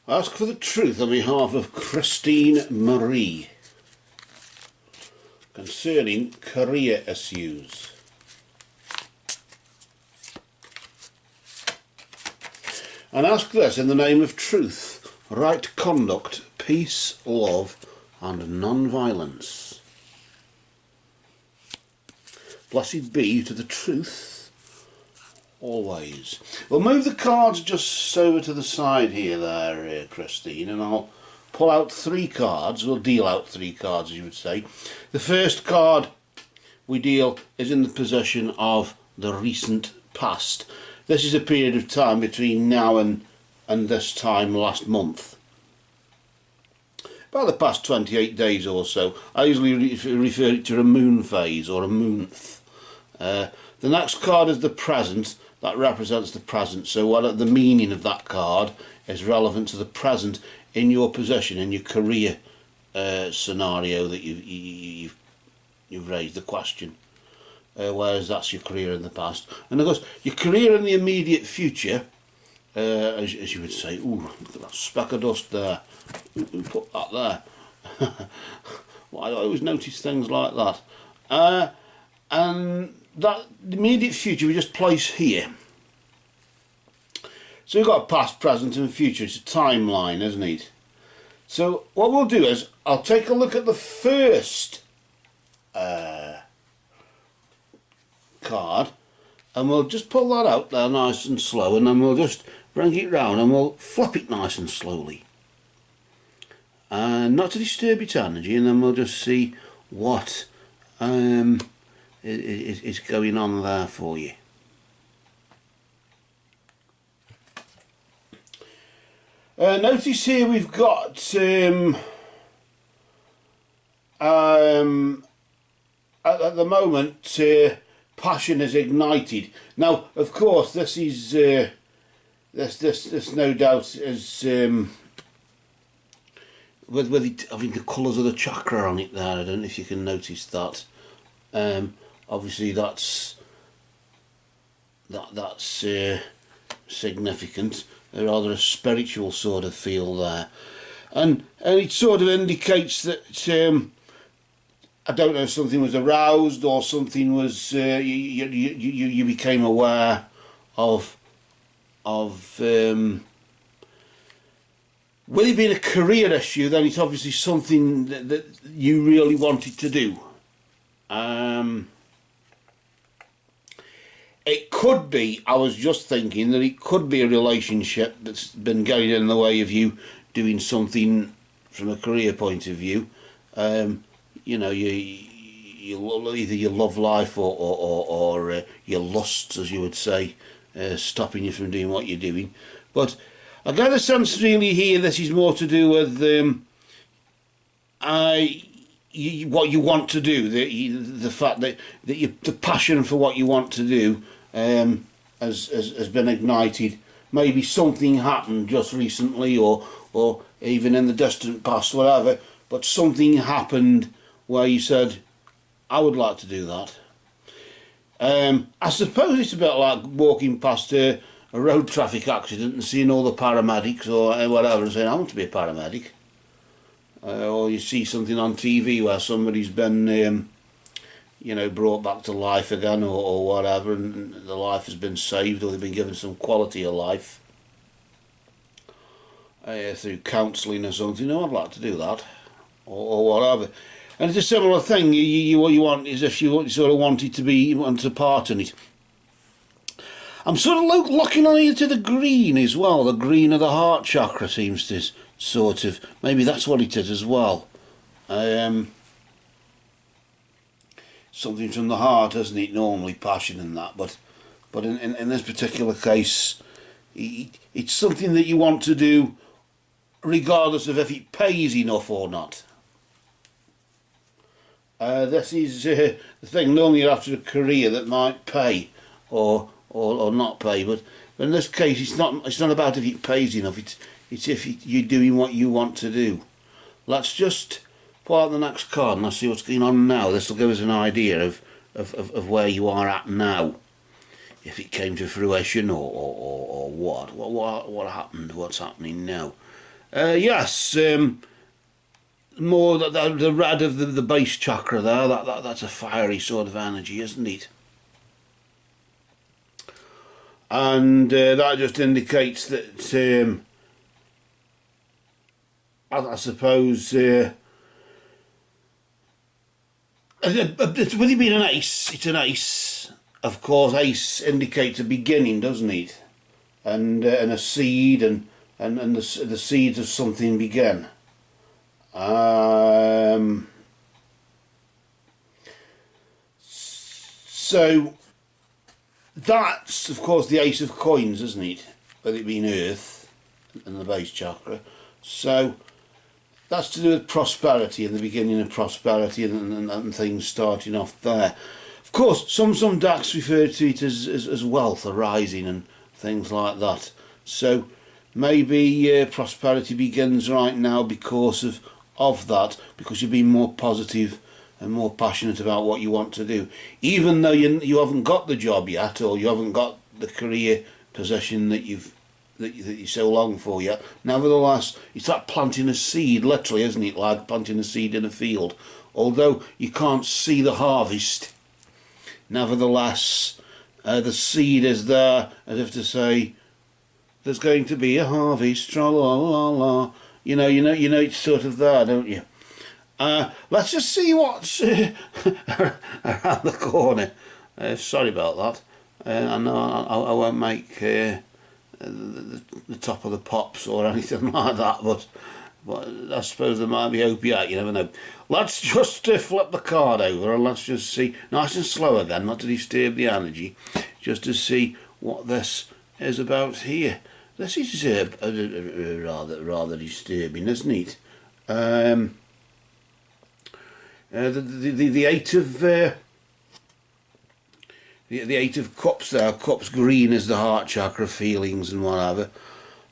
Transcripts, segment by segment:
Ask for the truth on behalf of Christine Marie concerning career issues. And ask this in the name of truth, right conduct, peace, love and non-violence. Blessed be to the truth always. We'll move the cards just over to the side here there, Christine, and I'll pull out 3 cards. We'll deal out 3 cards, as you would say. The first card we deal is in the possession of the recent past. This is a period of time between now and this time last month. About the past 28 days or so. I usually refer it to a moon phase or a moonth. The next card is the present. That represents the present. So what the meaning of that card is relevant to the present in your possession, in your career scenario that you've raised the question. Whereas that's your career in the past. And of course, your career in the immediate future, as you would say, ooh, look at that speck of dust there. Who put that there? Well, I always notice things like that. And that the immediate future we just place here. So we've got a past, present and future. It's a timeline, isn't it? So what we'll do is I'll take a look at the first card, and we'll just pull that out there nice and slow, and then we'll just bring it round and we'll flip it nice and slowly, and not to disturb its energy, and then we'll just see what is going on there for you. Notice here we've got at the moment passion is ignited. Now, of course, this is this no doubt is with it having the colours of the chakra on it there. I don't know if you can notice that. Obviously, that's significant. Rather a spiritual sort of feel there, and it sort of indicates that I don't know if something was aroused or something was you became aware of with it being a career issue, then it's obviously something that you really wanted to do. It could be, I was just thinking that it could be a relationship that's been getting in the way of you doing something from a career point of view. You know, either your love life or your lusts, as you would say, stopping you from doing what you're doing. But I get a sense really here this is more to do with what you want to do, the fact that the passion for what you want to do has been ignited. Maybe something happened just recently or even in the distant past, whatever, but something happened where you said, I would like to do that. I suppose it's a bit like walking past a road traffic accident and seeing all the paramedics or whatever and saying, I want to be a paramedic. Or you see something on TV where somebody's been you know, brought back to life again or whatever, and the life has been saved, or they've been given some quality of life through counselling or something. No, I'd like to do that, or whatever. And it's a similar thing. What you want is if you sort of wanted to be, you want to part in it. I'm sort of looking on you to the green as well. The green of the heart chakra seems to sort of, maybe that's what it is as well. Something from the heart, isn't it? Normally passion and that, but in this particular case, it's something that you want to do, regardless of if it pays enough or not. This is the thing. Normally, you're after a career that might pay or not pay, but in this case, it's not about if it pays enough. It's if you're doing what you want to do. Let's just pull out the next card and I'll see what's going on now. This will give us an idea of where you are at now, if it came to fruition or what happened, what's happening now. Yes, more the red of the base chakra there. That's a fiery sort of energy, isn't it? And that just indicates that I suppose with it being an ace, it's an ace. Of course, ace indicates a beginning, doesn't it? And a seed, and the seeds of something begin. So that's of course the ace of coins, isn't it? With it being earth and the base chakra. So that's to do with prosperity and the beginning of prosperity and things starting off there. Of course, some decks refer to it as wealth arising and things like that. So maybe prosperity begins right now because of that, because you've been more positive and more passionate about what you want to do, even though you haven't got the job yet, or you haven't got the career position that you so long for yet. Nevertheless, it's like planting a seed, literally, isn't it? Like planting a seed in a field. Although you can't see the harvest, nevertheless, the seed is there, as if to say, there's going to be a harvest. Tra la la la. You know, it's sort of there, don't you? Let's just see what's around the corner. Sorry about that. I know I won't make the top of the pops or anything like that, but I suppose there might be opiate, you never know. Let's just flip the card over and let's just see, nice and slow again, not to disturb the energy, just to see what this is about here. This is rather disturbing, isn't it? The eight of the eight of cups there. Cups green is the heart chakra, feelings and whatever,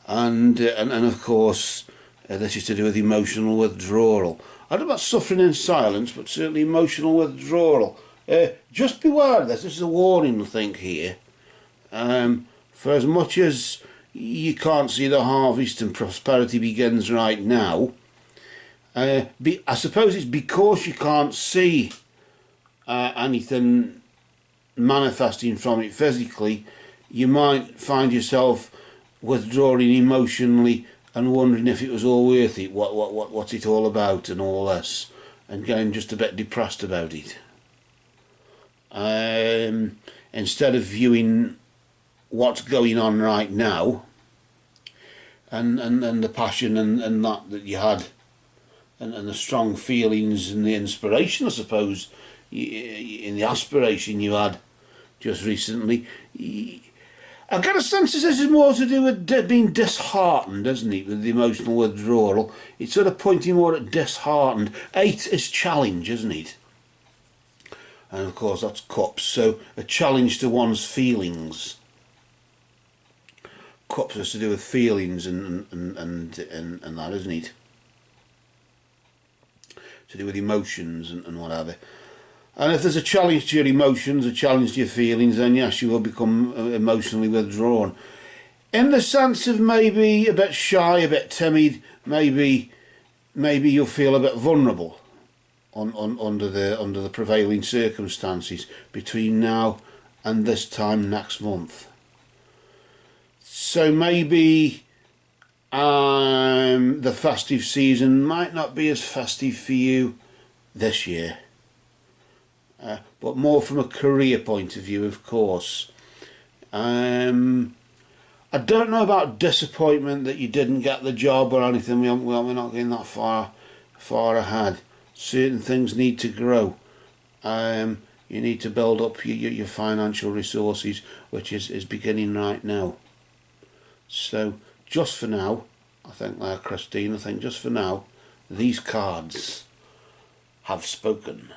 and of course this is to do with emotional withdrawal. I don't know about suffering in silence, but certainly emotional withdrawal. Just beware of this. This is a warning, I think, here. For as much as you can't see the harvest and prosperity begins right now, I suppose it's because you can't see anything manifesting from it physically, you might find yourself withdrawing emotionally and wondering if it was all worth it, what's it all about and all this, and getting just a bit depressed about it. Instead of viewing what's going on right now and the passion and that you had, and the strong feelings and the inspiration, I suppose, in the aspiration you had just recently. I get a sense that this is more to do with being disheartened, isn't it, with the emotional withdrawal. It's sort of pointing more at disheartened. 8 is challenge, isn't it? And of course that's cups, so a challenge to one's feelings. Cups has to do with feelings and that, isn't it? To do with emotions and whatever. And if there's a challenge to your emotions, a challenge to your feelings, then yes, you will become emotionally withdrawn. In the sense of maybe a bit shy, a bit timid, maybe you'll feel a bit vulnerable under the prevailing circumstances between now and this time next month. So maybe the festive season might not be as festive for you this year, but more from a career point of view, of course. I don't know about disappointment that you didn't get the job or anything. We're not getting that far ahead. Certain things need to grow. You need to build up your financial resources, which is beginning right now. So just for now, I think Christine, just for now, these cards have spoken.